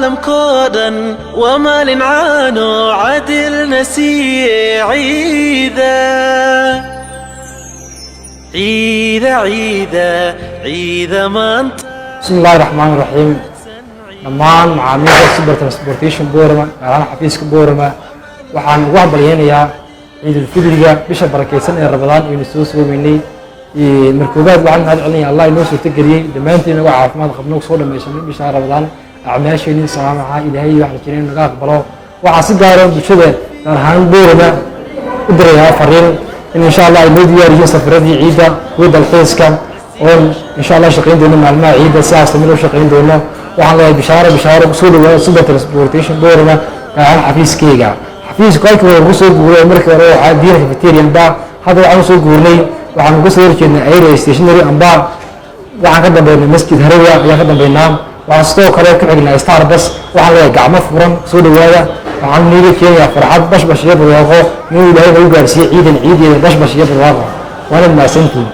عالم كودا ومال عانو عدل نسي عيدا عيدا عيدا عيدا ما انت. بسم الله الرحمن الرحيم. dhammaan macaamiisha Super Transportation Boorama gaar ahaan xafiiska Boorama waxaan ugu hambalyeeynaa ciidul fidriga bisha barakeysan ee Ramadaan ee soo soomeynay markoobaad waxaan hadalnay Allah inoo soo tageliyay dhamaantiin uga caafimaad qabno soo dhameysano bisha Ramadaan acmaasheena salaamaha Ilaahay wax la jireen naga aqbalo waxa si gaar ah bulshada gaar ahaan Boorama u diray fariin in insha Allah ay diyaariyeen safaradii ciida iyo dalxiiska oo insha Allah shaqeyn doona maalmaha ciida sidaas tamir shaqeyn doona waxaan leeyahay bishaaro soo dhawaada Super Transportation Boorama gaar xafiiskeyga xafiiska halkii uu soo guuray markii hore waxa diin cafeteria ba hadda waxaan soo guurnay waxaan uga soo horjeednay air stationery amba waxaan ka dambeynay masjid Harawa ayaa ka dambeynaa waxaan sidoo kale ka xignay Starbucks waxaan leeyahay gacmo furan soo dhawaada waxaan niga keenaya farxad bash iyo barwaaqo inuu Ilaahay u gaarsiiyo ciidan ciideeda bash iyo barwaaqo waana maasantii.